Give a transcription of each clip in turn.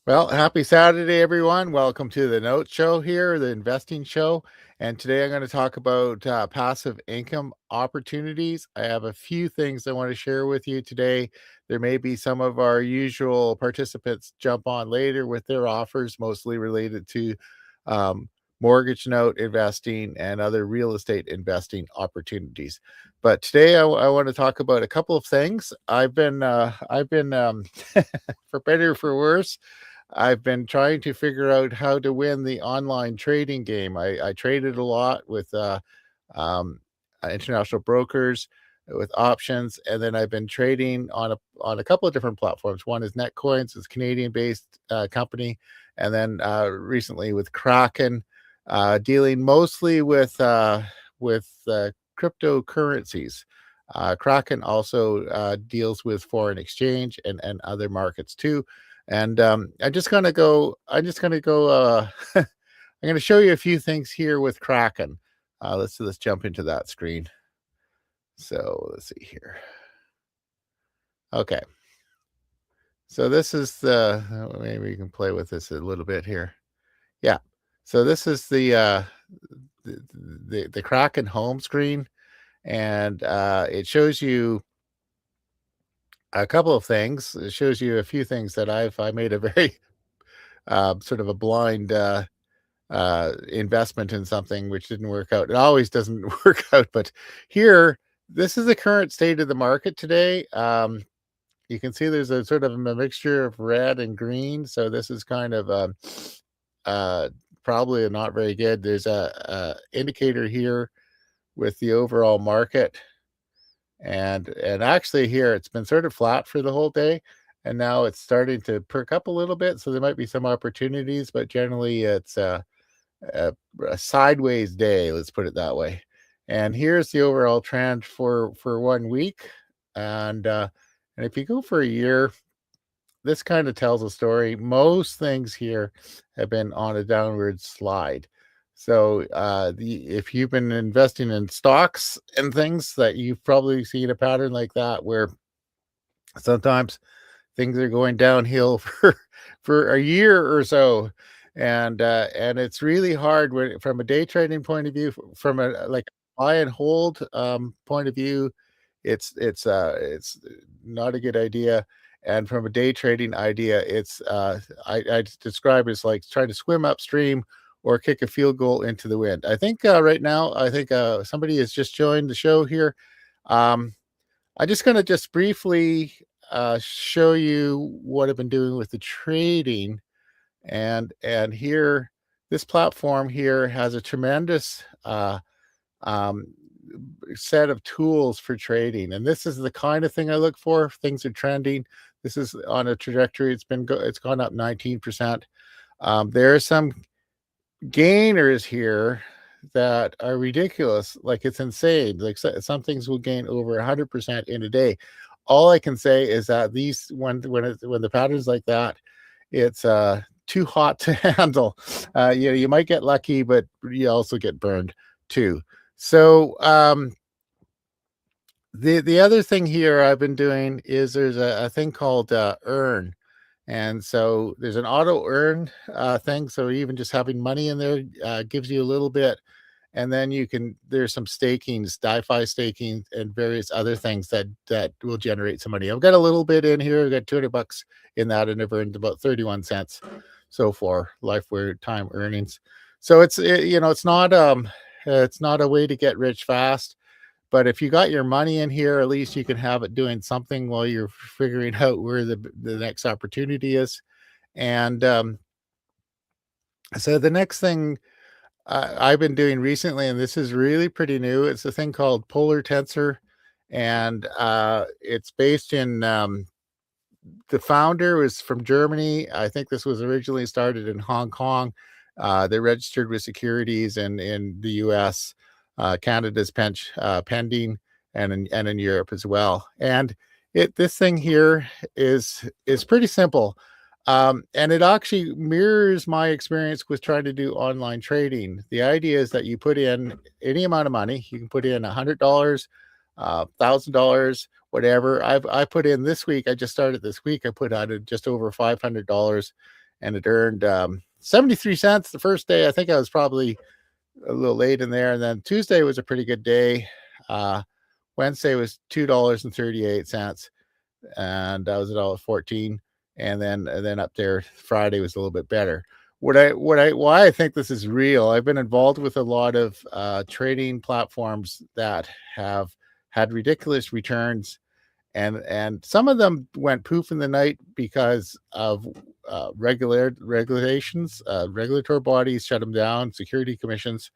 Well, happy Saturday, everyone. Welcome to the Note Show here, the investing show. And today I'm going to talk about passive income opportunities. I have a few things I want to share with you today. There may be some of our usual participants jump on later with their offers, mostly related to um, mortgage note investing and other real estate investing opportunities. But today I want to talk about a couple of things. I've been for better or for worse, I've been trying to figure out how to win the online trading game. I traded a lot with um, international brokers with options, and then I've been trading on a couple of different platforms. One is Netcoins, it's a Canadian-based company, and then recently with Kraken, dealing mostly with cryptocurrencies. Kraken also deals with foreign exchange and other markets too. And I'm gonna show you a few things here with Kraken. Let's jump into that screen. So let's see here. Okay. So this is maybe we can play with this a little bit here. Yeah. So this is the Kraken home screen, and it shows you a couple of things. It shows you a few things that I made a very sort of a blind investment in something which didn't work out. It always doesn't work out, but here, this is the current state of the market today. You can see there's a sort of a mixture of red and green, so this is kind of uh, probably not very good. There's a indicator here with the overall market, and actually here it's been sort of flat for the whole day, and now it's starting to perk up a little bit. So there might be some opportunities, but generally it's a, a sideways day, let's put it that way. And here's the overall trend for 1 week, and if you go for a year, this kind of tells a story. Most things here have been on a downward slide. So if you've been investing in stocks and things, that you've probably seen a pattern like that, where sometimes things are going downhill for a year or so, and it's really hard when, from a day trading point of view, from a like buy and hold point of view, it's not a good idea. And from a day trading idea, I describe it as like trying to swim upstream or kick a field goal into the wind. I think right now, I think somebody has just joined the show here. Um, I'm just going to just briefly show you what I've been doing with the trading, and here, this platform here has a tremendous um, set of tools for trading, and this is the kind of thing I look for. Things are trending. This is on a trajectory. It's gone up 19%. There are some gainers here that are ridiculous. Like, it's insane. Like, some things will gain over 100% in a day. All I can say is that these when the patterns like that, it's too hot to handle. You might get lucky, but you also get burned too. So the other thing here I've been doing is there's a thing called earn. And so there's an auto earn thing. So even just having money in there gives you a little bit. And then there's some stakings, DeFi staking, and various other things that will generate some money. I've got a little bit in here. I've got $200 in that, and I've earned about 31 cents so far, lifetime earnings. So it's not a way to get rich fast. But if you got your money in here, at least you can have it doing something while you're figuring out where the next opportunity is. And so the next thing I've been doing recently, and this is really pretty new, it's a thing called Polar Tensor, and it's based in the founder was from Germany. I think this was originally started in Hong Kong. They're registered with securities in the U.S., Canada's pending, and in Europe as well. And this thing here is pretty simple, and it actually mirrors my experience with trying to do online trading. The idea is that you put in any amount of money. You can put in $100, $1,000, whatever. I put in this week. I just started this week. I put out just over $500, and it earned 73 cents the first day. I think I was probably a little late in there. And then Tuesday was a pretty good day. Wednesday was $2.38, and that was $1.14. And then up there, Friday was a little bit better. Why I think this is real, I've been involved with a lot of trading platforms that have had ridiculous returns, and some of them went poof in the night because of regulations. Regulatory bodies shut them down, security commissions.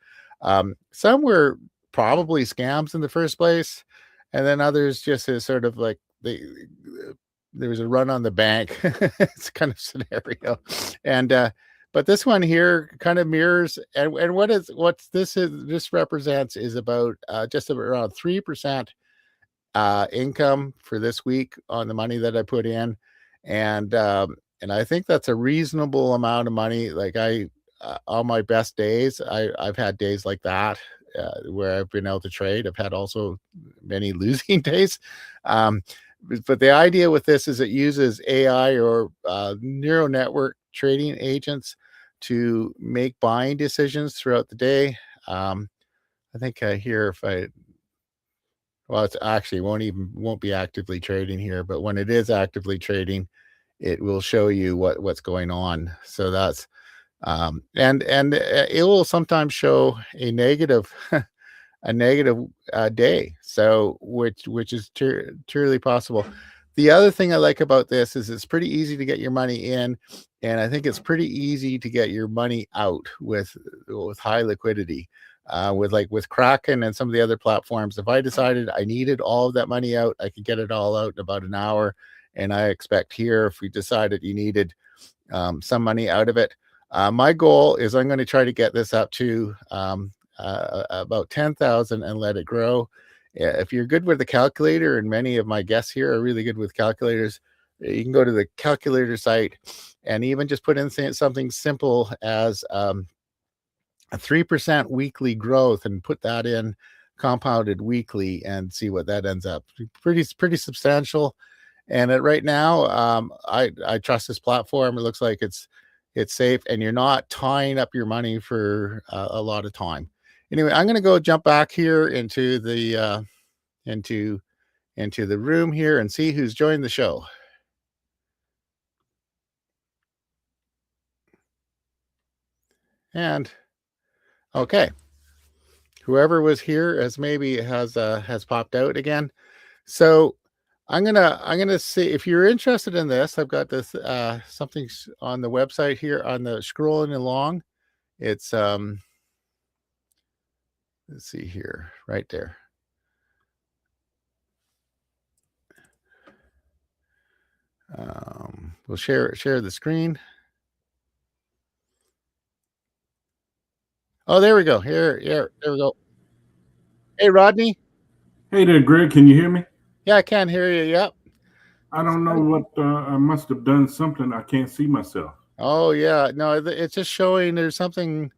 Some were probably scams in the first place, and then others just as sort of like there was a run on the bank. It's kind of scenario, and but this one here kind of mirrors, and this represents is about just around 3% income for this week on the money that I put in, and I think that's a reasonable amount of money. Like on my best days, I've had days like that where I've been able to trade. I've had also many losing days. But the idea with this is it uses AI or neural network trading agents to make buying decisions throughout the day. I think here, if I well, it's actually won't be actively trading here, but when it is actively trading, it will show you what's going on. So that's and it will sometimes show a negative a negative day. So which is truly possible. The other thing I like about this is it's pretty easy to get your money in, and I think it's pretty easy to get your money out with high liquidity. With Kraken and some of the other platforms, if I decided I needed all of that money out, I could get it all out in about an hour. And I expect here, if we decided you needed some money out of it, my goal is I'm going to try to get this up to about 10,000 and let it grow. If you're good with the calculator, and many of my guests here are really good with calculators, you can go to the calculator site and even just put in something simple as a 3% weekly growth and put that in compounded weekly and see what that ends up. Pretty substantial. And right now, I trust this platform. It looks like it's safe, and you're not tying up your money for a lot of time. Anyway, I'm going to go jump back here into the room here and see who's joined the show. And okay, whoever was here has popped out again. So I'm gonna see if you're interested in this. I've got this something on the website here on the scrolling along. It's let's see here, right there. We'll share the screen. Oh, there we go. Here, there we go. Hey, Rodney. Hey there, Greg. Can you hear me? Yeah, I can hear you. Yep. I don't know what I must have done something. I can't see myself. Oh yeah, no, it's just showing there's something.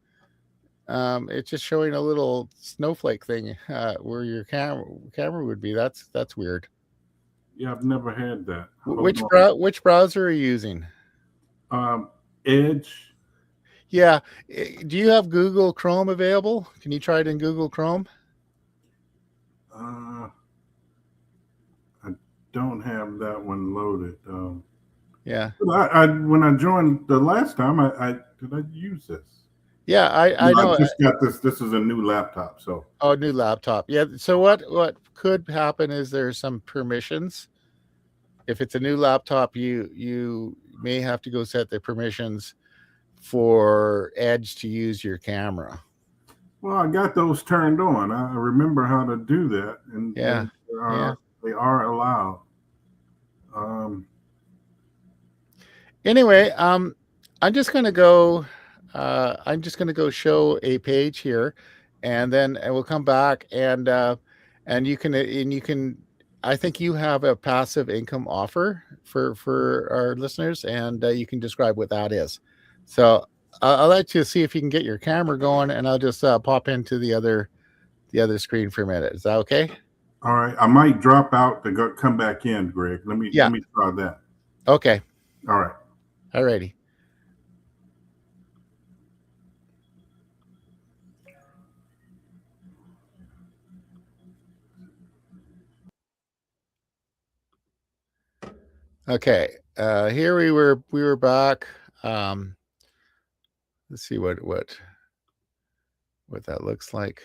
It's just showing a little snowflake thing where your camera would be. That's weird. Yeah, I've never had that. Which browser are you using? Edge. Yeah. Do you have Google Chrome available? Can you try it in Google Chrome? I don't have that one loaded. Yeah. I when I joined the last time, did I use this? Yeah, I know. I just got this. This is a new laptop, so. Oh, new laptop. Yeah. So what could happen is there's some permissions. If it's a new laptop, you may have to go set the permissions for Edge to use your camera. Well, I got those turned on. I remember how to do that, and yeah, they are allowed. Anyway, I'm just gonna go. I'm just gonna go show a page here, and then we'll come back and you can. I think you have a passive income offer for our listeners, and you can describe what that is. So I'll let you see if you can get your camera going, and I'll just pop into the other screen for a minute. Is that okay? All right. I might drop out to come back in, Greg. Let me try that. Okay. All right. All righty. Okay, here we were back. Um, let's see what that looks like.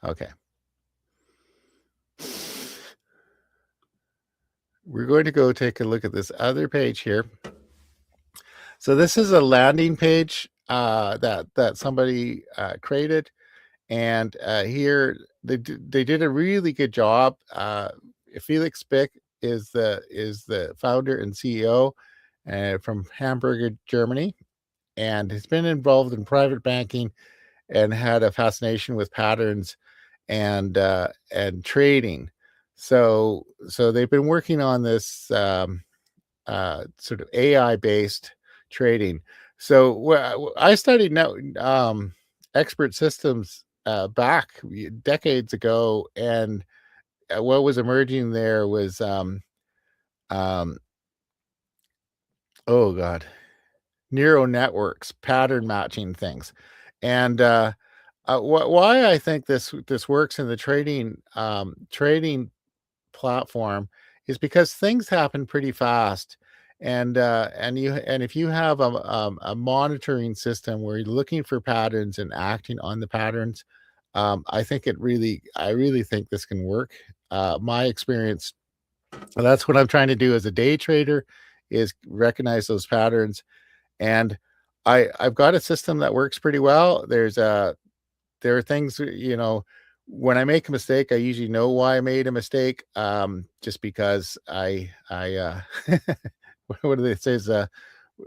Okay, we're going to go take a look at this other page here. So this is a landing page that somebody created, and here they did a really good job. Felix Bick is the founder and CEO from Hamburg, Germany, and has been involved in private banking and had a fascination with patterns and trading. So they've been working on this sort of AI based trading. So I studied expert systems back decades ago, and what was emerging there was um, oh god, neural networks, pattern matching things, and why I think this works in the trading platform is because things happen pretty fast, and if you have a monitoring system where you're looking for patterns and acting on the patterns, I really think this can work. My experience, that's what I'm trying to do as a day trader, is recognize those patterns, and I've got a system that works pretty well. There are things, when I make a mistake, I usually know why I made a mistake, just because what do they say is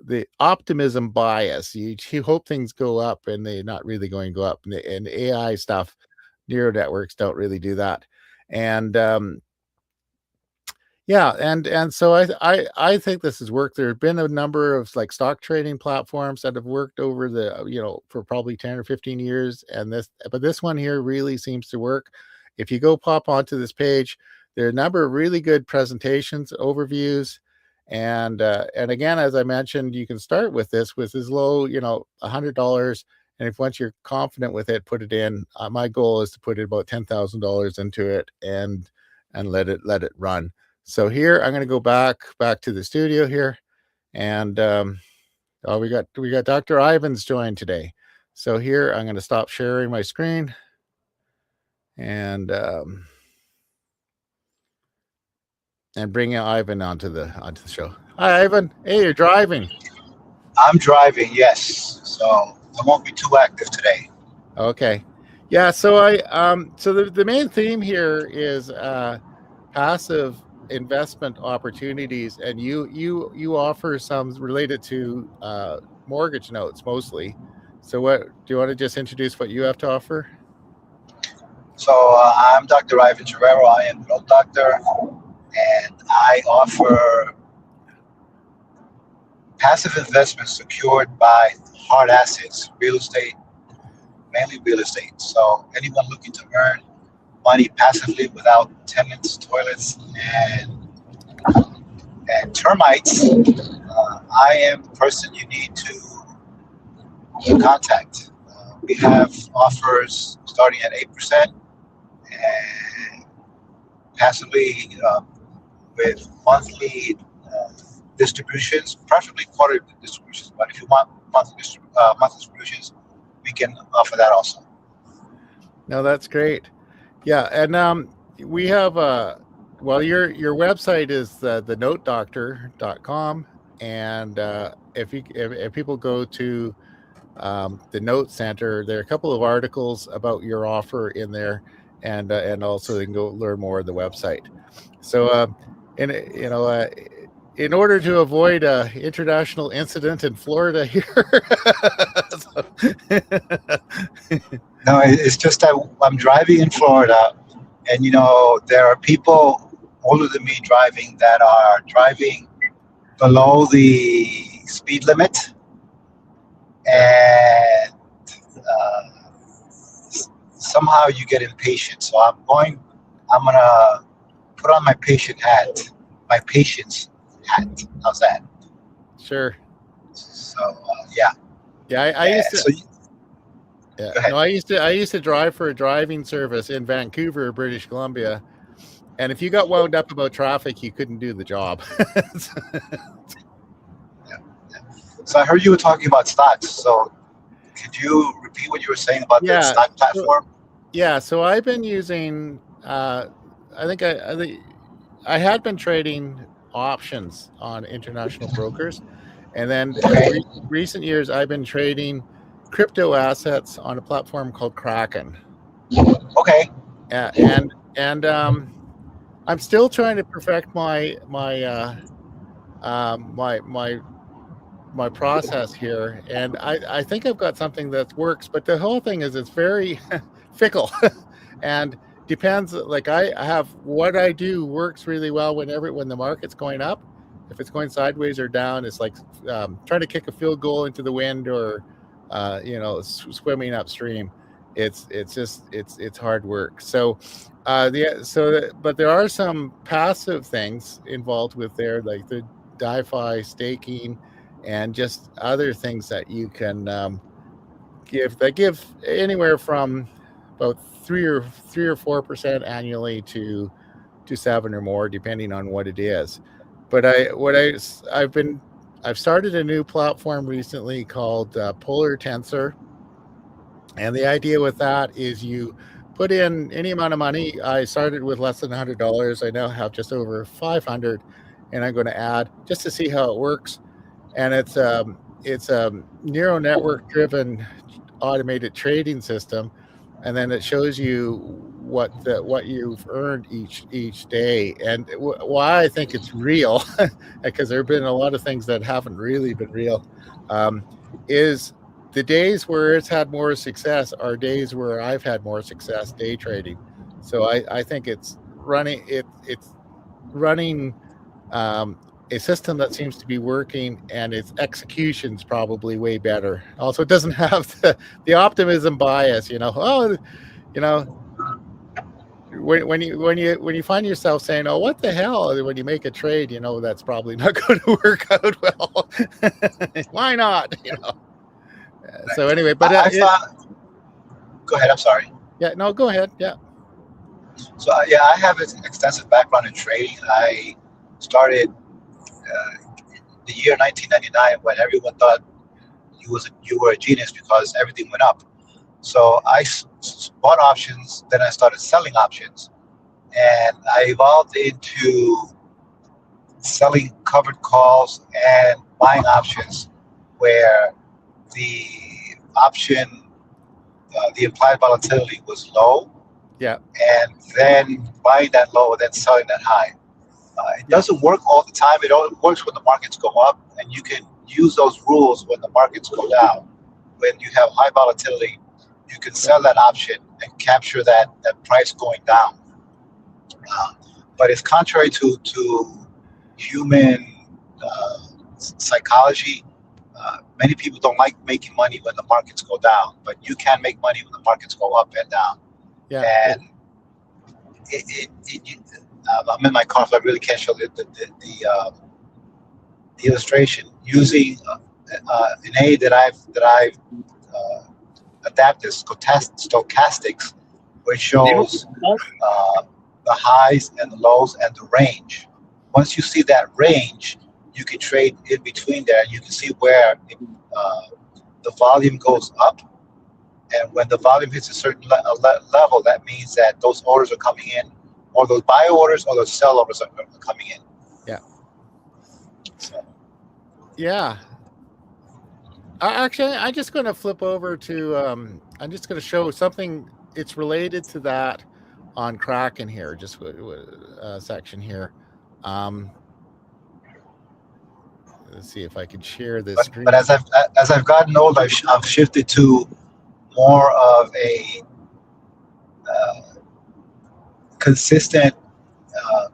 the optimism bias. You hope things go up, and they're not really going to go up. And AI stuff, neural networks don't really do that. And yeah, and so I think this has worked. There have been a number of like stock trading platforms that have worked over the for probably 10 or 15 years, and this one here really seems to work. If you go pop onto this page, there are a number of really good presentations, overviews, and again, as I mentioned, you can start with this with as low, $100, and if once you're confident with it, put it in. My goal is to put about $10,000 into it and let it run. So here I'm going to go back to the studio here, and oh, we got Dr. Ivans joined today. So here I'm going to stop sharing my screen, and bring Ivan onto the show. Hi, Ivan. Hey, you're driving. I'm driving, yes. So I won't be too active today. Okay. Yeah. So the main theme here is passive investment opportunities, and you offer some related to mortgage notes mostly. So what do you want to just introduce what you have to offer? So I'm Dr. Ivan Guerrero. I am an old doctor, and I offer passive investments secured by hard assets, real estate, mainly real estate. So anyone looking to earn money passively without tenants, toilets, and termites, I am the person you need to contact. We have offers starting at 8% and passively with monthly distributions, preferably quarterly distributions. But if you want monthly distributions, we can offer that also. No, that's great. Yeah, and we have well, your website is thenotedoctor.com, and if people go to the Note Center, there are a couple of articles about your offer in there, and also they can go learn more on the website. So, in in order to avoid a international incident in Florida here. No, it's just that I'm driving in Florida, and there are people older than me driving that are driving below the speed limit, Yeah, and uh, somehow you get impatient. So I'm gonna put on my my patience hat. How's that? sure. So yeah. Yeah, I used to. So Yeah, go no, ahead. I used to drive for a driving service in Vancouver, British Columbia, And if you got wound up about traffic, you couldn't do the job. Yeah, yeah. So I heard you were talking about stocks. So could you repeat what you were saying about the Yeah. stock platform? So I've been using. I think I had been trading options on international brokers, and then Okay. recent years I've been trading crypto assets on a platform called Kraken. Okay. And I'm still trying to perfect my process here, and I think I've got something that works. But the whole thing is it's very fickle, and depends. Like I have what I do works really well when the market's going up. If it's going sideways or down, it's like trying to kick a field goal into the wind, or swimming upstream. It's hard work. But there are some passive things involved with there, like the DeFi staking and just other things that you can give anywhere from about 3 or 4% annually to 7 or more, depending on what it is. But I've started a new platform recently called Polar Tensor, and the idea with that is you put in any amount of money. I started with less than $100. I now have just over 500, and I'm going to add just to see how it works. And it's a neural network driven automated trading system, and then it shows you what you've earned each day. And why I think it's real, because there have been a lot of things that haven't really been real, is the days where it's had more success are days where I've had more success day trading. So I think it's running a system that seems to be working, and its execution's probably way better. Also, it doesn't have the optimism bias, when you find yourself saying, "Oh, what the hell?" when you make a trade, that's probably not going to work out well. Why not? So anyway, but I thought. Go ahead. I'm sorry. yeah, no, go ahead. Yeah, So yeah, I have an extensive background in trading. I started the year 1999 when everyone thought you were a genius because everything went up. So bought options, then I started selling options, and I evolved into selling covered calls and buying options where the option, the implied volatility was low, yeah, and then buying that low and then selling that high. It doesn't work all the time. It only works when the markets go up, and you can use those rules when the markets go down. When you have high volatility, you can sell that option and capture that price going down. But it's contrary to human psychology. Many people don't like making money when the markets go down, but you can make money when the markets go up and down. yeah. And I'm in my car, so I really can't show the illustration using an aid that I've adapted, stochastics, which shows the highs and the lows and the range. Once you see that range, you can trade in between there. You can see where the volume goes up, and when the volume hits a certain level, that means that those orders are coming in, or those buy orders or those sell orders are coming in. Yeah. So. Yeah. Actually, I'm just going to flip over to. I'm just going to show something. It's related to that on Kraken here. Just section here. Let's see if I can share this screen. But as I've gotten old, I've shifted to more of a consistent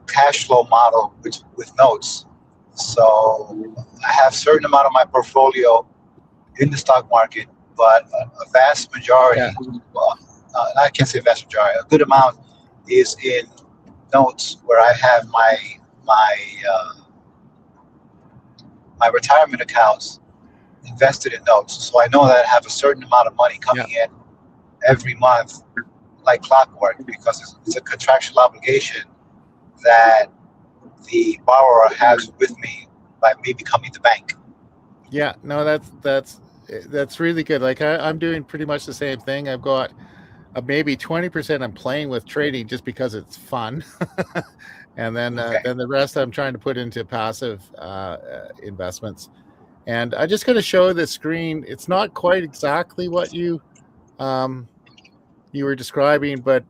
cash flow model with notes. So I have a certain amount of my portfolio in the stock market, but a vast majority, I can't say vast majority, a good amount is in notes where I have my retirement accounts invested in notes. So I know that I have a certain amount of money coming in every month like clockwork, because it's a contractual obligation that the borrower has with me by me becoming the bank. Yeah, no, that's really good. Like I'm doing pretty much the same thing. I've got maybe 20% I'm playing with trading just because it's fun. And Okay. then the rest I'm trying to put into passive investments. And I just going to show the screen. It's not quite exactly what um, you were describing, but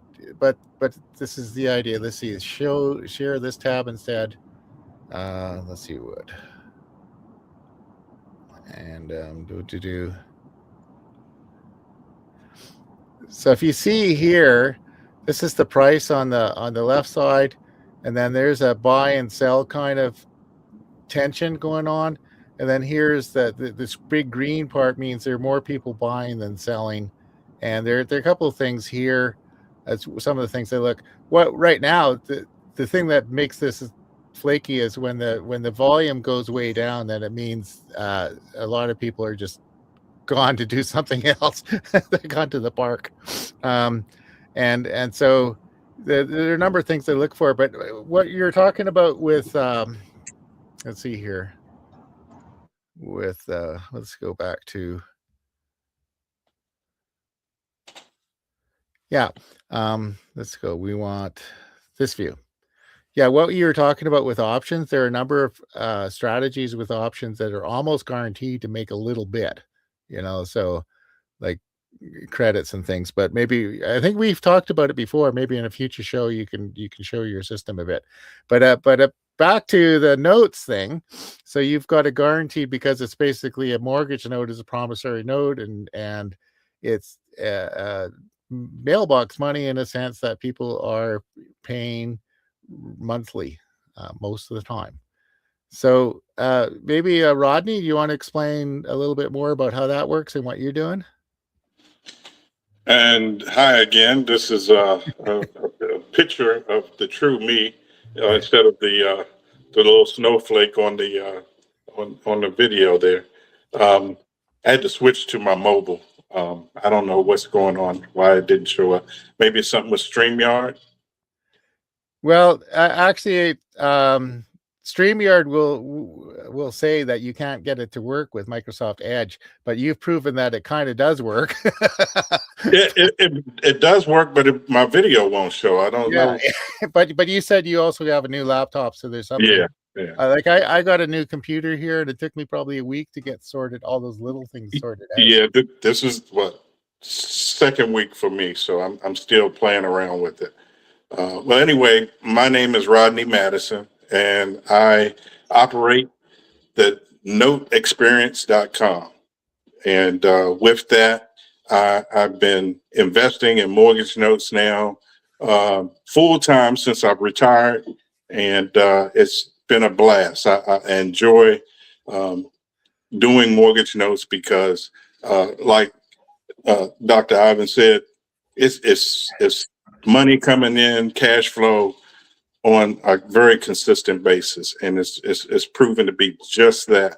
this is the idea. Let's see. Share this tab instead. Let's see what. And do. So if you see here, this is the price on the left side, and then there's a buy and sell kind of tension going on, and then here's this big green part means there are more people buying than selling, and there are a couple of things here. That's some of the things that look. What right now the thing that makes this flaky is when the volume goes way down, then it means a lot of people are just gone to do something else. They've gone to the park, and so there are a number of things they look for. But what you're talking about with let's see here. With let's go back to let's go. We want this view. Yeah, what you were talking about with options, there are a number of strategies with options that are almost guaranteed to make a little bit, so like credits and things. But maybe I think we've talked about it before. Maybe in a future show you can show your system a bit. But back to the notes thing. So you've got a guarantee because it's basically a mortgage note is a promissory note, and it's mailbox money in a sense that people are paying monthly most of the time. So maybe Rodney, do you want to explain a little bit more about how that works and what you're doing? And hi again. This is a picture of the true me instead of the little snowflake on the on the video there. I had to switch to my mobile. I don't know what's going on, why it didn't show up. Maybe it's something with StreamYard. Well, actually, StreamYard will say that you can't get it to work with Microsoft Edge, but you've proven that it kind of does work. It does work, but my video won't show. I don't know. But you said you also have a new laptop, so there's something. Yeah. Like I got a new computer here, and it took me probably a week to get sorted, all those little things sorted out. Yeah, this is what second week for me, so I'm still playing around with it. Well, anyway, my name is Rodney Madison, and I operate the noteexperience.com. And with that, I've been investing in mortgage notes now full time since I've retired, and it's been a blast. I enjoy doing mortgage notes because, like Dr. Ivan said, it's money coming in, cash flow on a very consistent basis, and it's proven to be just that.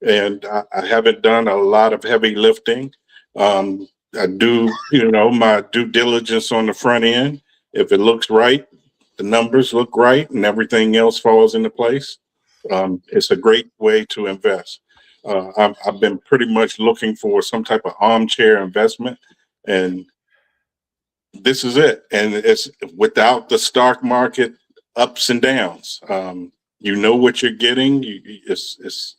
And I haven't done a lot of heavy lifting. I do, my due diligence on the front end. If it looks right, the numbers look right, and everything else falls into place. It's a great way to invest. I've been pretty much looking for some type of armchair investment, and this is it. And it's without the stock market ups and downs. You know what you're getting. It's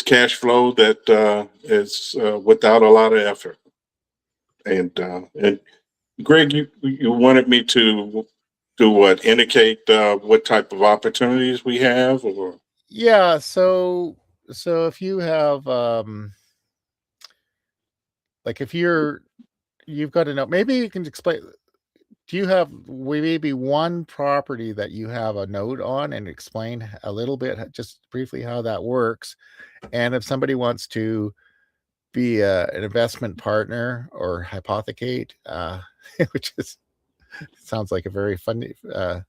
cash flow that is without a lot of effort. And Greg, you wanted me to do what? Indicate what type of opportunities we have, or yeah. So if you have like if you've got to know, maybe you can explain. Do you have maybe one property that you have a note on and explain a little bit, just briefly, how that works? And if somebody wants to be an investment partner or hypothecate, which sounds like a very funny. I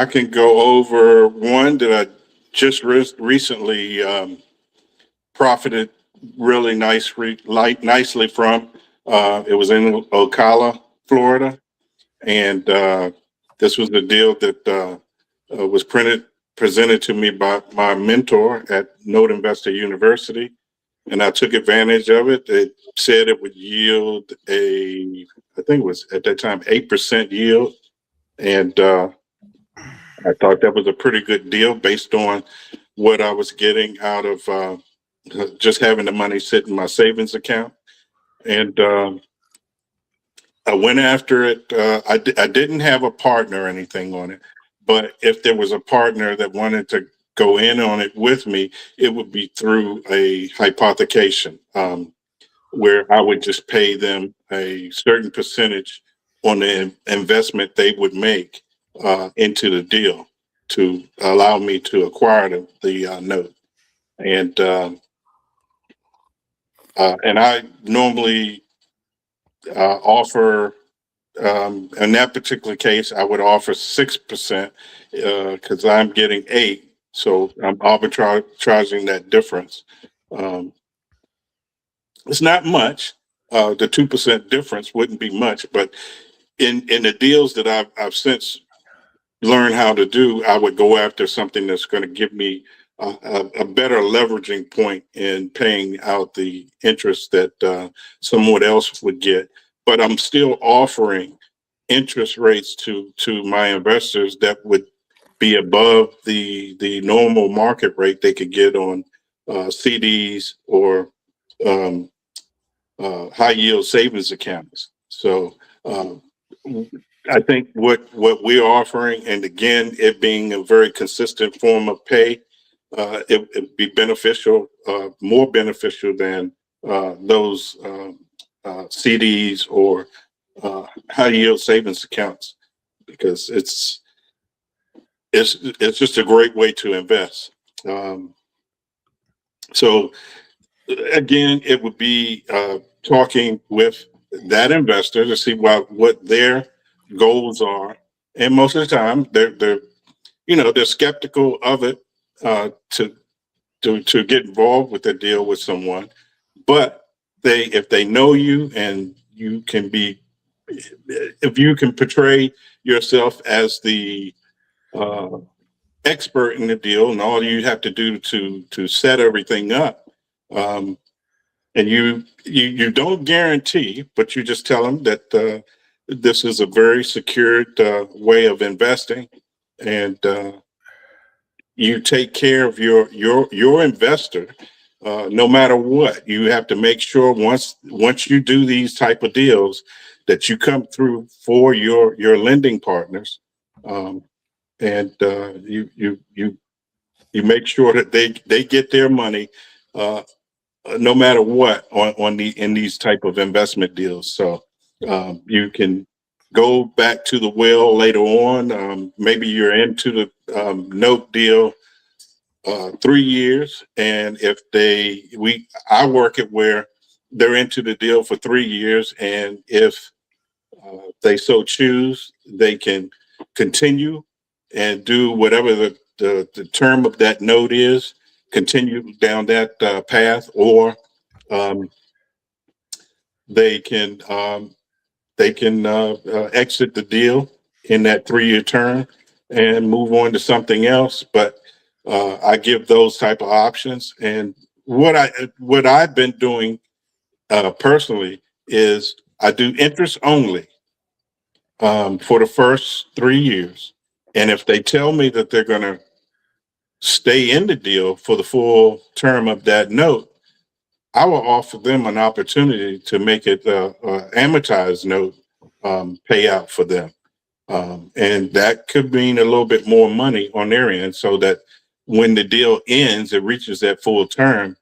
can go over one that I just recently profited really nicely from. It was in Ocala, Florida, and This was the deal that was presented to me by my mentor at Note Investor University, and I took advantage of it. It said it would yield I think it was at that time 8% yield, and I thought that was a pretty good deal based on what I was getting out of just having the money sit in my savings account. And I went after it. I didn't have a partner or anything on it, but if there was a partner that wanted to go in on it with me, it would be through a hypothecation, where I would just pay them a certain percentage on the investment they would make into the deal to allow me to acquire the note. And I normally offer, in that particular case, I would offer 6% because I'm getting 8, so I'm arbitraging that difference. It's not much. The 2% difference wouldn't be much, but in the deals that I've since learned how to do, I would go after something that's going to give me a better leveraging point in paying out the interest that someone else would get. But I'm still offering interest rates to my investors that would be above the normal market rate they could get on CDs or high yield savings accounts. So I think what we're offering, and again, it being a very consistent form of pay, it'd be beneficial, more beneficial than those CDs or high yield savings accounts, because it's just a great way to invest. So again, it would be talking with that investor to see what their goals are, and most of the time they're skeptical of it to get involved with a deal with someone, but if they know you and if you can portray yourself as the expert in the deal, and all you have to do to set everything up. And you don't guarantee, but you just tell them that this is a very secured way of investing, and you take care of your investor. No matter what, you have to make sure once you do these type of deals that you come through for your lending partners, and you make sure that they get their money. No matter what in these type of investment deals. So you can go back to the well later on. Maybe you're into the note deal 3 years, and if I work it where they're into the deal for 3 years, and if they so choose, they can continue and do whatever the term of that note is, continue down that path, or they can exit the deal in that 3-year term and move on to something else. But I give those type of options, and what I've been doing personally is I do interest only for the first 3 years, and if they tell me that they're going to stay in the deal for the full term of that note, I will offer them an opportunity to make it a amortized note payout for them. And that could mean a little bit more money on their end, so that when the deal ends, it reaches that full term,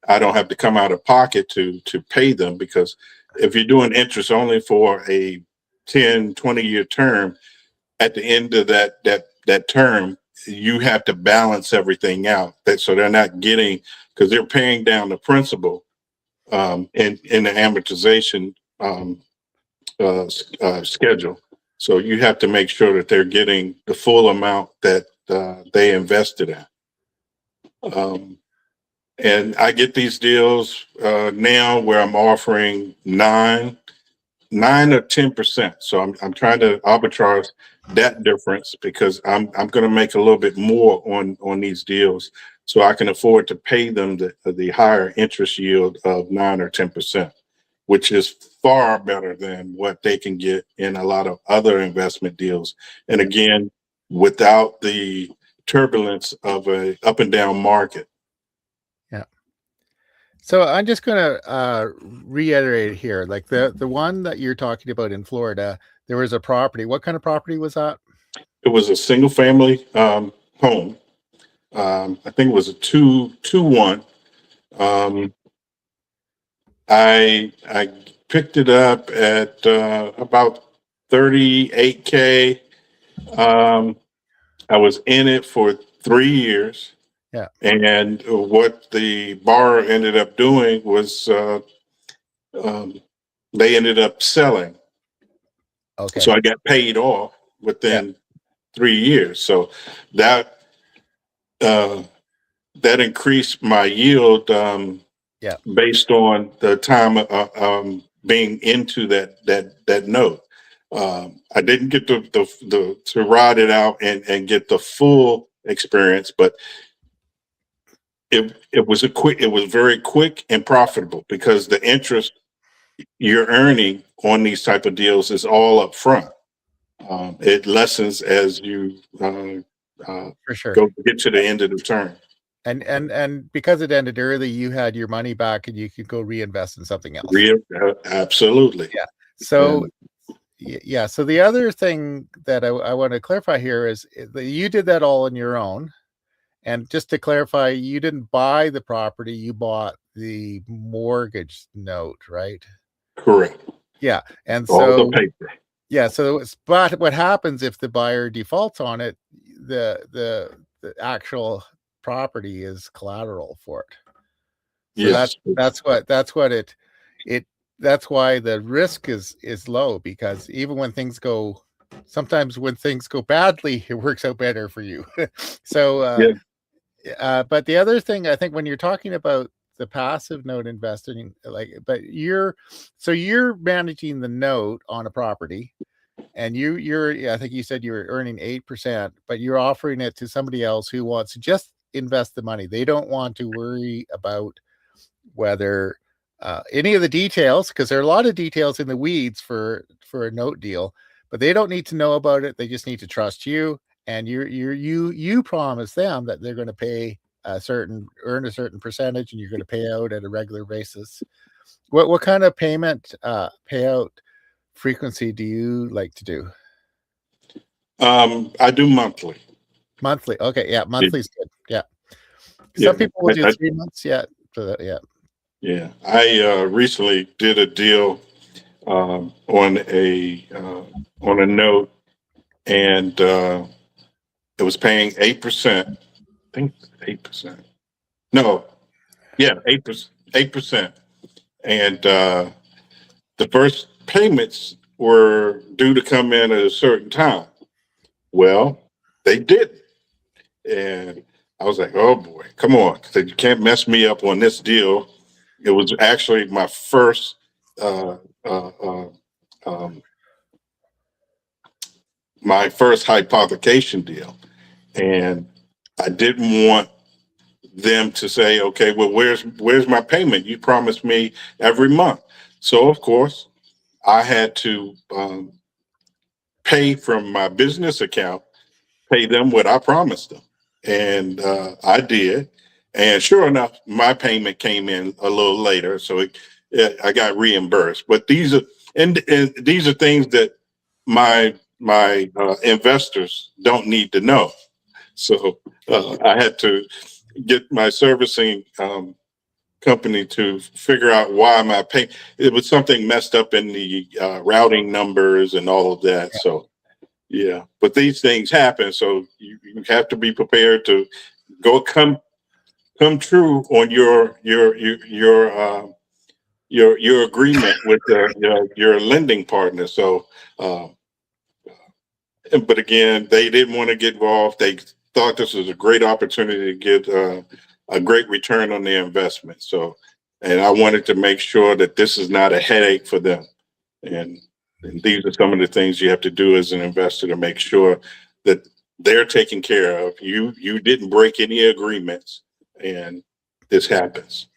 I don't have to come out of pocket to pay them, because if you're doing interest only for a 10-20 year term, at the end of that term, you have to balance everything out, so they're not getting, because they're paying down the principal in the amortization schedule. So you have to make sure that they're getting the full amount that they invested in. And I get these deals now where I'm offering 9, 9 or 10%. So I'm trying to arbitrage that difference because I'm going to make a little bit more on these deals, so I can afford to pay them the higher interest yield of 9 or 10%, which is far better than what they can get in a lot of other investment deals. And again, without the turbulence of a up and down market. Yeah. So I'm just going to reiterate here, like the one that you're talking about in Florida, there was a property. What kind of property was that? It was a single family home. I think it was a 2-1. I picked it up at about 38K. I was in it for 3 years. Yeah. And what the borrower ended up doing was they ended up selling. Okay. So I got paid off within 3 years. So that that increased my yield based on the time being into that note. I didn't get to ride it out and get the full experience, but it was very quick and profitable because the interest you're earning on these type of deals is all up front. It lessens as you For sure. get to the end of the term. And because it ended early, you had your money back and you could go reinvest in something else. Absolutely. Yeah. So So the other thing that I want to clarify here is that you did that all on your own. And just to clarify, you didn't buy the property, you bought the mortgage note, right? Correct. Yeah. And all so the paper. Yeah. So but what happens if the buyer defaults on it? The actual property is collateral for it. So Yes. that's why the risk is low, because even when things go, sometimes when things go badly, it works out better for you. So but the other thing, I think, when you're talking about the passive note investing, but you're managing the note on a property, and I think you said you were earning 8%, but you're offering it to somebody else who wants to just invest the money. They don't want to worry about whether any of the details, because there are a lot of details in the weeds for a note deal, but they don't need to know about it. They just need to trust you, and you promise them that they're going to earn a certain percentage, and you're going to pay out at a regular basis. What kind of payout frequency do you like to do? I do monthly. Monthly. Okay. Yeah. Monthly's good. Yeah. Some people will do 3 months. Yeah. Yeah. I recently did a deal on a note, and it was paying 8%. I think 8%. No. Yeah, 8%. 8%. And the first payments were due to come in at a certain time. Well, they didn't. And I was like, oh boy, come on. So you can't mess me up on this deal. It was actually my first hypothecation deal. And I didn't want them to say, okay, well, where's my payment? You promised me every month. So of course I had to pay from my business account, pay them what I promised them. And I did. And sure enough, my payment came in a little later. So I got reimbursed. But these are these are things that my investors don't need to know. So I had to get my servicing company to figure out why my pay. It was something messed up in the routing numbers and all of that. Yeah. So yeah, but these things happen. So you have to be prepared to come true on your agreement with your lending partner. So, but again, they didn't want to get involved. They thought this was a great opportunity to get a great return on their investment. So, and I wanted to make sure that this is not a headache for them. And these are some of the things you have to do as an investor to make sure that they're taken care of. You didn't break any agreements, and this happens.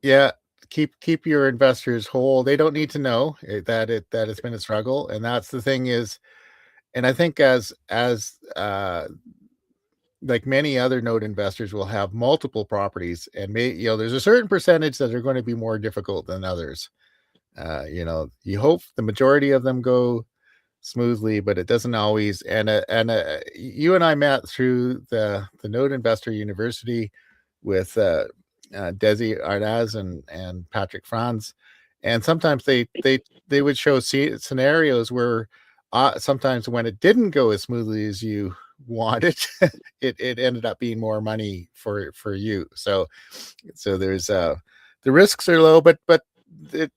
Yeah, keep your investors whole. They don't need to know that it's been a struggle, and that's the thing is, and I think as like many other note investors will have multiple properties, and there's a certain percentage that are going to be more difficult than others. You hope the majority of them go smoothly, but it doesn't always. And you and I met through the Note Investor University with Desi Arnaz and Patrick Franz, and sometimes they would show scenarios where sometimes when it didn't go as smoothly as you wanted, it ended up being more money for you. So there's the risks are low, but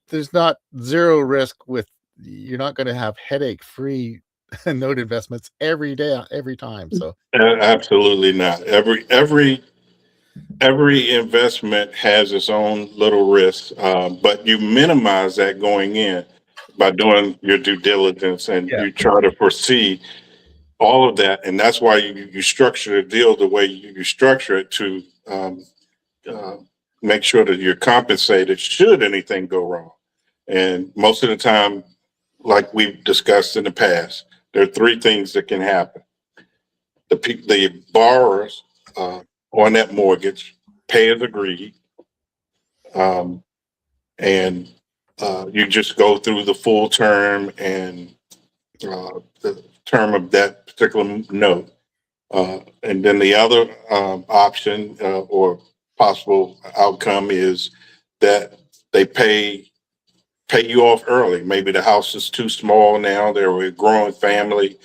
there's not zero risk with. You're not going to have headache free note investments every day, every time. So Absolutely not. Every investment has its own little risk, but you minimize that going in by doing your due diligence, and yeah, you try to foresee all of that. And that's why you structure the deal the way you structure it to uh, make sure that you're compensated should anything go wrong. And most of the time, like we've discussed in the past, there are three things that can happen. The borrowers on that mortgage pay as agreed, um, and you just go through the full term and the term of that particular note. And then the other option or possible outcome is that they pay you off early. Maybe the house is too small now. They're a growing family,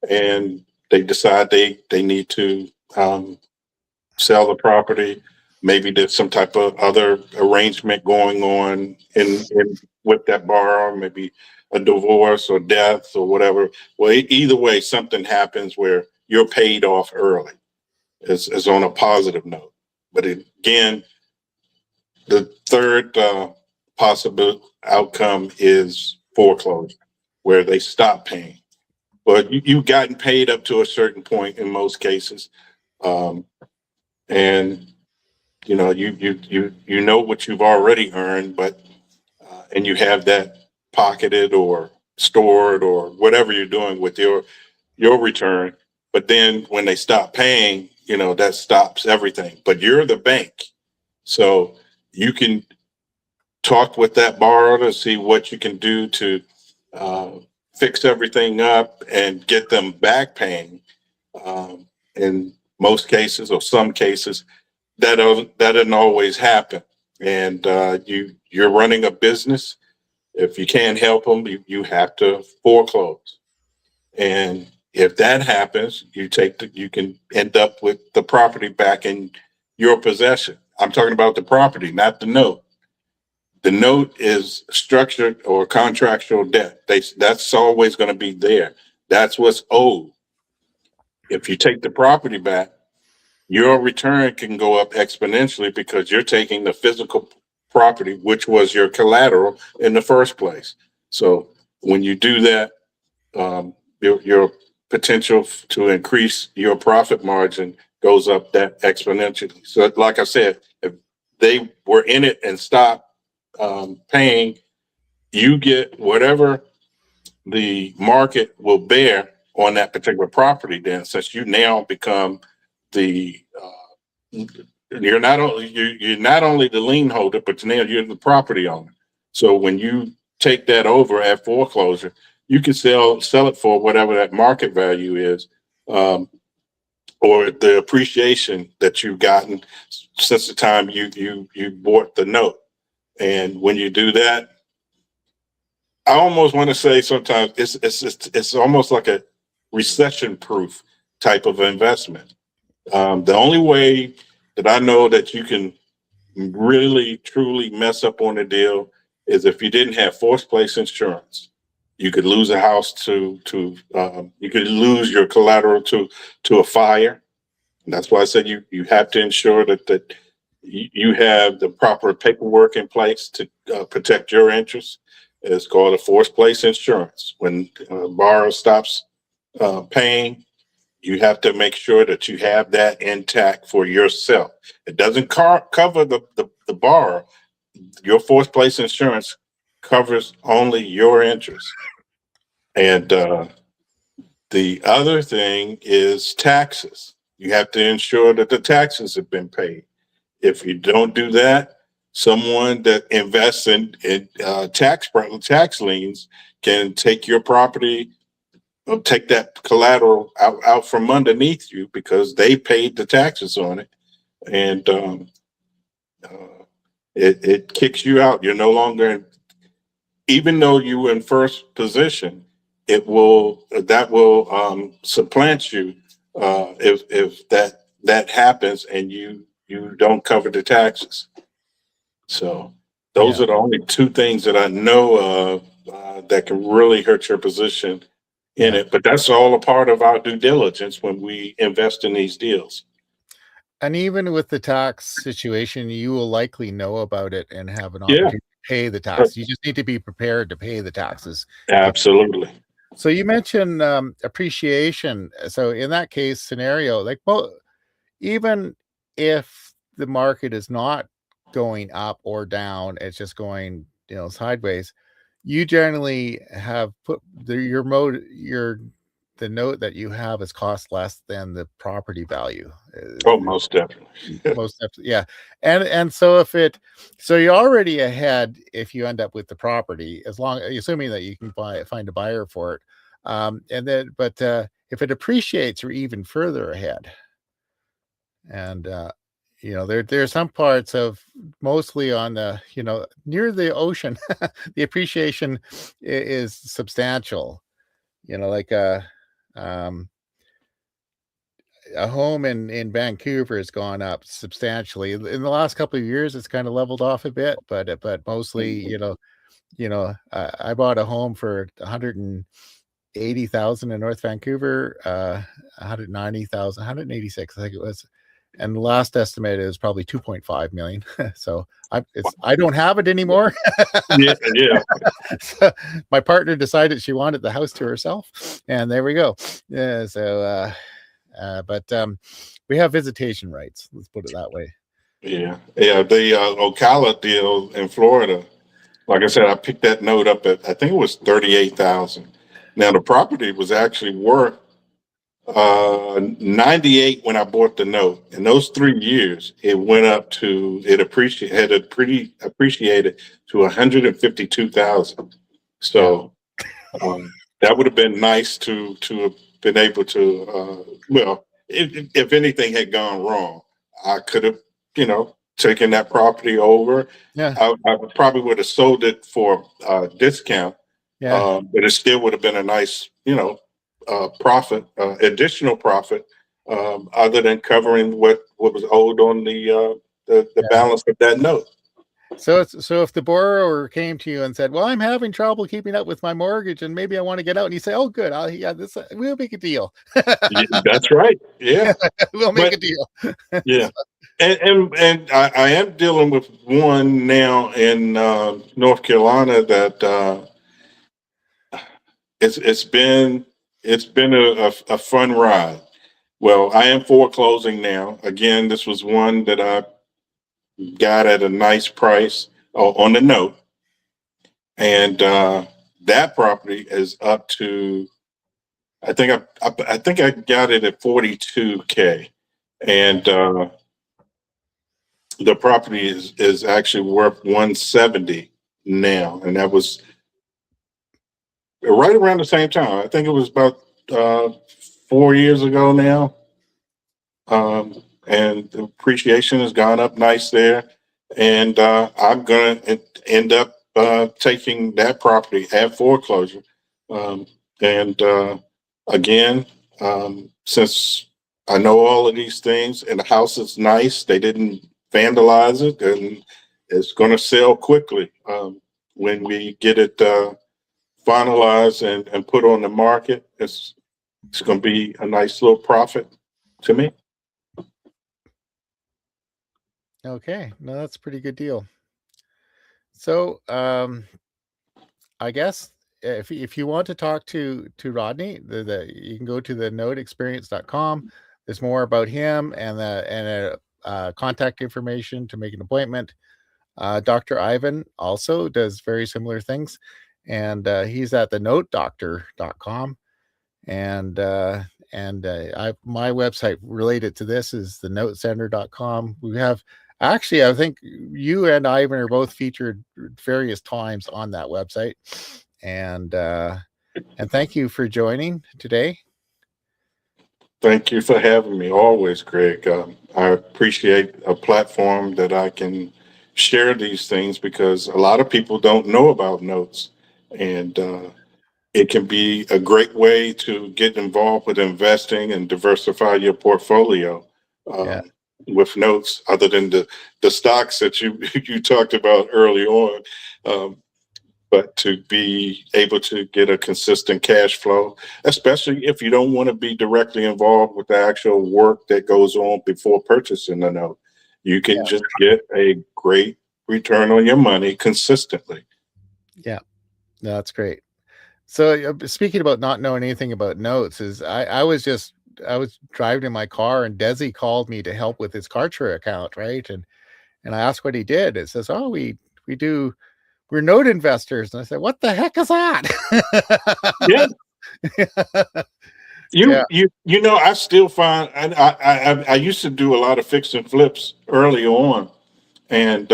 and they decide they need to sell the property. Maybe there's some type of other arrangement going on in with that borrower, maybe a divorce or death or whatever. Well, either way, something happens where you're paid off early. Is on a positive note. But again, the third possible outcome is foreclosure, where they stop paying. But you've gotten paid up to a certain point in most cases, and you know what you've already earned, but and you have that pocketed or stored or whatever you're doing with your return. But then when they stop paying, that stops everything. But you're the bank, so you can talk with that borrower to see what you can do to uh, fix everything up and get them back paying. In most cases, or some cases, that doesn't always happen. And you're running a business. If you can't help them, you have to foreclose. And if that happens, you can end up with the property back in your possession. I'm talking about the property, not the note. The note is structured or contractual debt. That's always going to be there. That's what's owed. If you take the property back, your return can go up exponentially because you're taking the physical property, which was your collateral in the first place. So when you do that, your potential to increase your profit margin goes up that exponentially. So, like I said, if they were in it and stopped paying, you get whatever the market will bear on that particular property. Then, since you now become the you're not only the lien holder, but now you're the property owner. So when you take that over at foreclosure, you can sell it for whatever that market value is, or the appreciation that you've gotten since the time you bought the note. And when you do that, I almost want to say sometimes it's almost like a recession proof type of investment. The only way that I know that you can really truly mess up on a deal is if you didn't have forced place insurance. You could lose a house to you could lose your collateral to a fire. And that's why I said you have to ensure that you have the proper paperwork in place to protect your interests. It's called a forced place insurance. When borrower stops paying, you have to make sure that you have that intact for yourself. It doesn't cover the borrower. Your forced place insurance covers only your interests. And the other thing is taxes. You have to ensure that the taxes have been paid. If you don't do that, someone that invests in tax liens can take your property, take that collateral out from underneath you because they paid the taxes on it, and it kicks you out. You're no longer, even though you were in first position, that will supplant you if that happens and you don't cover the taxes. So those are the only two things that I know of that can really hurt your position in it. But that's all a part of our due diligence when we invest in these deals. And even with the tax situation, you will likely know about it and have an Yeah, opportunity to pay the tax. You just need to be prepared to pay the taxes. absolutely. So you mentioned appreciation. So in that case scenario, like, well, even if the market is not going up or down, it's just going, sideways, you generally have put the note that you have is cost less than the property value. Oh, most definitely. Most definitely, yeah. And so so you're already ahead if you end up with the property, assuming that you can find a buyer for it. But if it appreciates, you're even further ahead. And there's some parts of, mostly on the, near the ocean, the appreciation is substantial. Like a home in Vancouver has gone up substantially. In the last couple of years, it's kind of leveled off a bit, but mostly, I bought a home for 180,000 in North Vancouver, 190,000, 186, I think it was. And the last estimate is probably 2.5 million. So I don't have it anymore. Yeah. So my partner decided she wanted the house to herself, and there we go. Yeah. So, but we have visitation rights. Let's put it that way. Yeah. The Ocala deal in Florida, like I said, I picked that note up at, I think it was 38,000. Now the property was actually worth 98 when I bought the note. In those 3 years, it went up to, appreciated to 152,000. So that would have been nice to have been able to, if anything had gone wrong, I could have, taken that property over. Yeah. I probably would have sold it for a discount. Yeah. But it still would have been a nice, profit, additional profit, other than covering what was owed on the balance of that note. So if the borrower came to you and said, "Well, I'm having trouble keeping up with my mortgage, and maybe I want to get out," and you say, "Oh, good, we'll make a deal." Yeah, that's right. Yeah, we'll make a deal. Yeah, and I am dealing with one now in North Carolina that it's been a fun ride. Well, I am foreclosing now. Again, this was one that I got at a nice price on the note, and that property is up to, I think I got it at 42K, and the property is actually worth 170 now, and that was right around the same time. I think it was about 4 years ago now. And the appreciation has gone up nice there. And I'm going to end up taking that property at foreclosure. And again, since I know all of these things and the house is nice, they didn't vandalize it, and it's going to sell quickly when we get it finalized and put on the market. It's going to be a nice little profit to me. Okay. No, that's a pretty good deal. So, I guess if you want to talk to Rodney, you can go to the noteexperience.com. There's more about him and contact information to make an appointment. Dr. Ivan also does very similar things, and he's at the notedoctor.com. And my website related to this is the notecenter.com. We have actually, I think you and Ivan are both featured various times on that website. And thank you for joining today. Thank you for having me. Always, Greg. I appreciate a platform that I can share these things because a lot of people don't know about notes, and it can be a great way to get involved with investing and diversify your portfolio Yeah. with notes, other than the stocks that you you talked about early on. Um, but to be able to get a consistent cash flow, especially if you don't want to be directly involved with the actual work that goes on before purchasing the note, you can just get a great return on your money consistently. Yeah. No, that's great. So speaking about not knowing anything about notes, I was driving in my car and Desi called me to help with his Kartra account, right? And I asked what he did. It says, "Oh, we do we're note investors." And I said, "What the heck is that?" Yeah, Yeah. you know, I still find I used to do a lot of fix and flips early on, and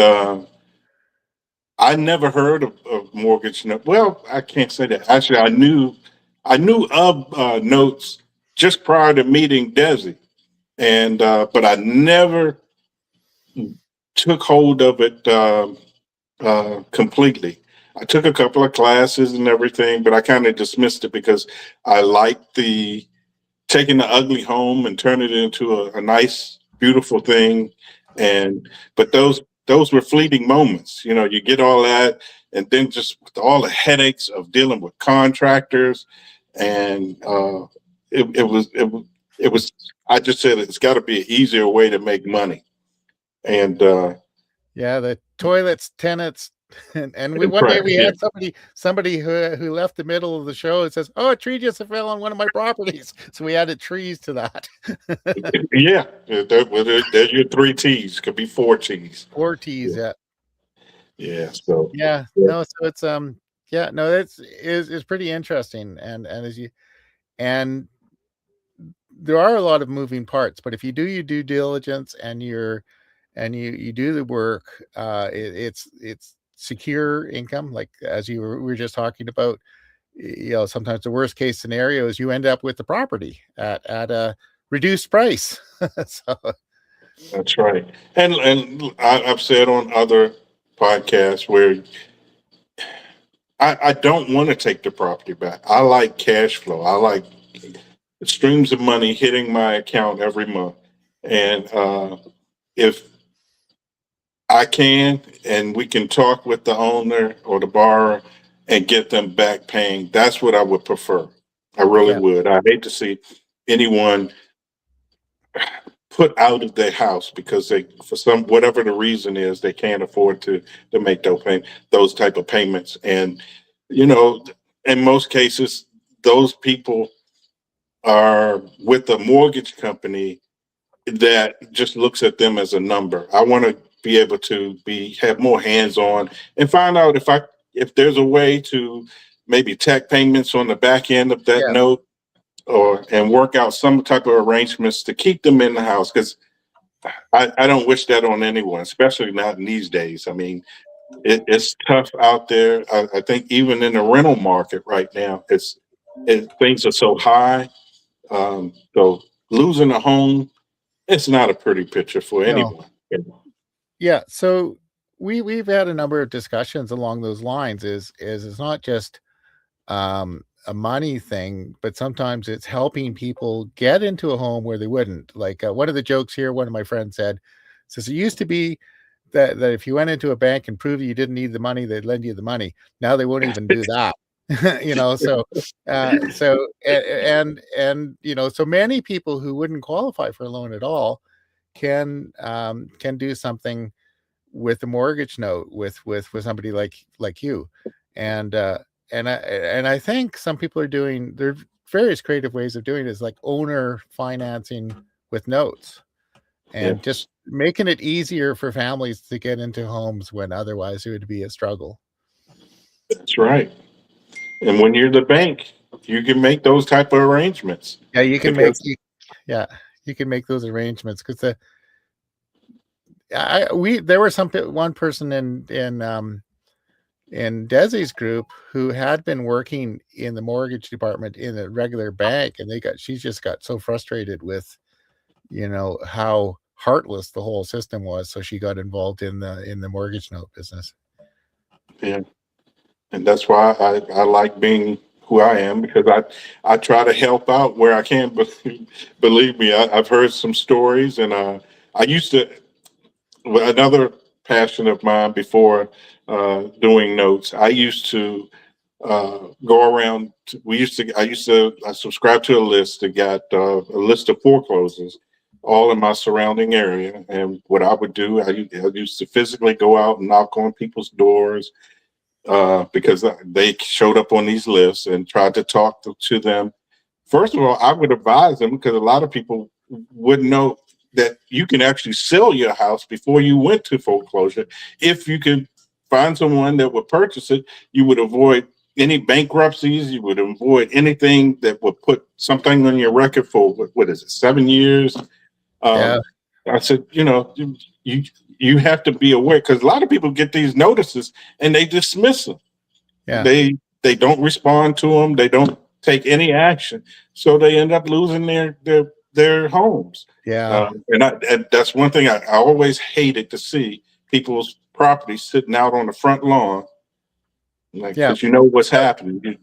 I never heard of mortgage note. Well, I can't say that. Actually, I knew of notes just prior to meeting Desi, and but I never took hold of it completely. I took a couple of classes and everything, but I kind of dismissed it because I liked the taking the ugly home and turning it into a nice, beautiful thing. And but those were fleeting moments. You know, you get all that, and then just with all the headaches of dealing with contractors, and it was. I just said it's got to be an easier way to make money. And Yeah, the toilets, tenants, and we one day correct, we yeah, had somebody who left the middle of the show and says, "Oh, a tree just fell on one of my properties." So we added trees to that. yeah. There's your three T's. Could be four T's. 4 T's, Yeah, yeah. yeah. So Yeah. yeah. No, so it's yeah, no, that's is pretty interesting. And as you and there are a lot of moving parts, but if you do your due diligence and you do the work, it's secure income, like as we were just talking about. You know, sometimes the worst case scenario is you end up with the property at a reduced price. So That's right. And I've said on other podcasts where I don't want to take the property back. I like cash flow. I like streams of money hitting my account every month. And if I can, and we can talk with the owner or the borrower and get them back paying, that's what I would prefer. I really yeah, would. I hate to see anyone put out of their house because they, for some whatever the reason is, they can't afford to make those type of payments. And you know, in most cases, those people are with a mortgage company that just looks at them as a number. I want to be able to be have more hands on and find out if there's a way to maybe tack payments on the back end of that yeah, note, or and work out some type of arrangements to keep them in the house, because I don't wish that on anyone, especially not in these days. I mean, it's tough out there. I think even in the rental market right now, things are so high. So losing a home, it's not a pretty picture for no, anyone. yeah. So we've had a number of discussions along those lines. Is it's not just a money thing, but sometimes it's helping people get into a home where they wouldn't. Like one of the jokes here, one of my friends says it used to be that if you went into a bank and proved you didn't need the money, they'd lend you the money. Now they won't even do that. You know, so you know, so many people who wouldn't qualify for a loan at all can do something with a mortgage note with somebody like you, and I think some people are doing there are various creative ways of doing it, is like owner financing with notes, and Yes, just making it easier for families to get into homes when otherwise it would be a struggle. that's right. And when you're the bank, you can make those type of arrangements Yeah, you can make because yeah, you can make those arrangements because the I we there was one person in Desi's group who had been working in the mortgage department in a regular bank, and she just got so frustrated with, how heartless the whole system was, so she got involved in the mortgage note business. yeah, and that's why I like being who I am because I try to help out where I can. But believe me, I've heard some stories, and I used to another passion of mine before doing notes. I used to go around. I subscribed to a list that got a list of foreclosures all in my surrounding area. And what I would do, I used to physically go out and knock on people's doors because they showed up on these lists, and tried to talk to them. First of all, I would advise them because a lot of people wouldn't know that you can actually sell your house before you went to foreclosure. If you could find someone that would purchase it, you would avoid any bankruptcies. You would avoid anything that would put something on your record for what is it, 7 years? Yeah, Um, I said, you you have to be aware because a lot of people get these notices and they dismiss them. yeah, They don't respond to them. They don't take any action, so they end up losing their homes. yeah, And that's one thing I always hated to see people's property sitting out on the front lawn, like yeah. because you know what's happening.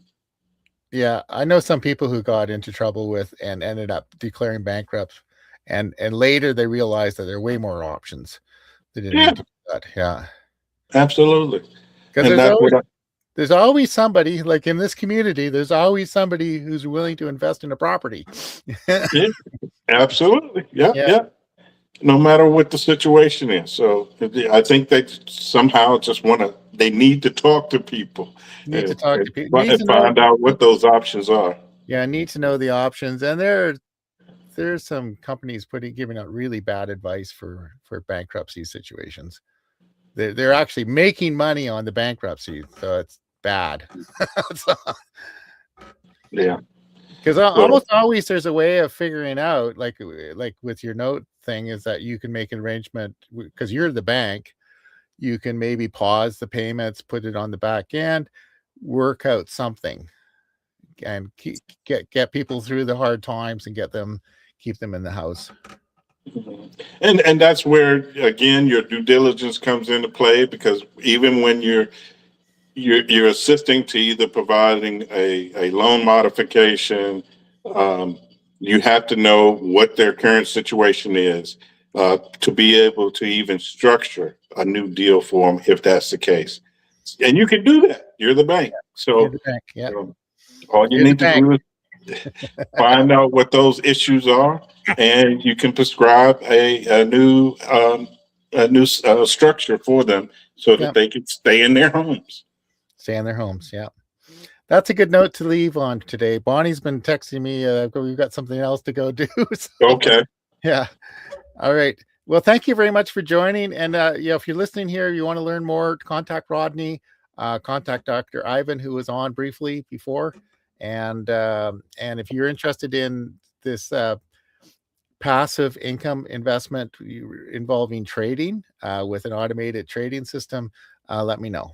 Yeah, I know some people who got into trouble with and ended up declaring bankrupt, and later they realized that there are way more options. They didn't Yeah, need to do that. Yeah, absolutely. because And there's that's always what there's always somebody like in this community. There's always somebody who's willing to invest in a property. yeah, absolutely. Yeah, Yeah, yeah. No matter what the situation is. So I think they somehow just they need to talk to people need to and, talk and, to people. fi- Need and to know. find out what those options are. Yeah, need to know the options. And there's some companies giving out really bad advice for bankruptcy situations. They're actually making money on the bankruptcy, so it's bad. So, Yeah. because Well, almost always there's a way of figuring out, like with your note thing, is that you can make an arrangement because you're the bank. You can maybe pause the payments, put it on the back end, work out something, and get people through the hard times and keep them in the house. and that's where again your due diligence comes into play because even when you're assisting to either providing a loan modification. Um, you have to know what their current situation is to be able to even structure a new deal for them if that's the case. And you can do that. You're the bank. You're So the bank. Yeah, all you you're the need to bank. do is find out what those issues are, and you can prescribe a new structure for them so that Yeah, they can stay in their homes. stay in their homes. Yeah. That's a good note to leave on today. Bonnie's been texting me. We've got something else to go do. So, Okay. yeah. All right. Well, thank you very much for joining. And yeah, if you're listening here, you want to learn more, contact Rodney, contact Dr. Ivan, who was on briefly before. And if you're interested in this passive income investment involving trading with an automated trading system, let me know.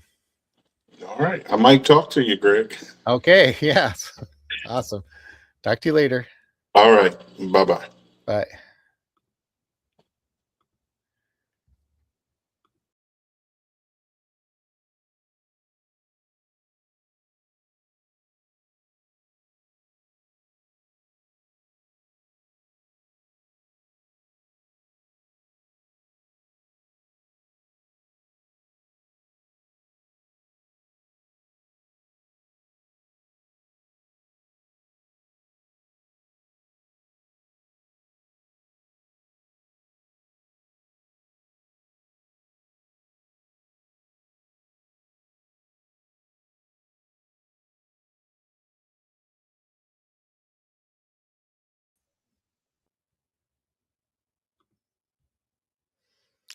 All right. I might talk to you, Greg. Okay. Yes. Awesome. Talk to you later. All right. Bye bye. Bye.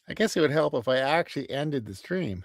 I guess it would help if I actually ended the stream.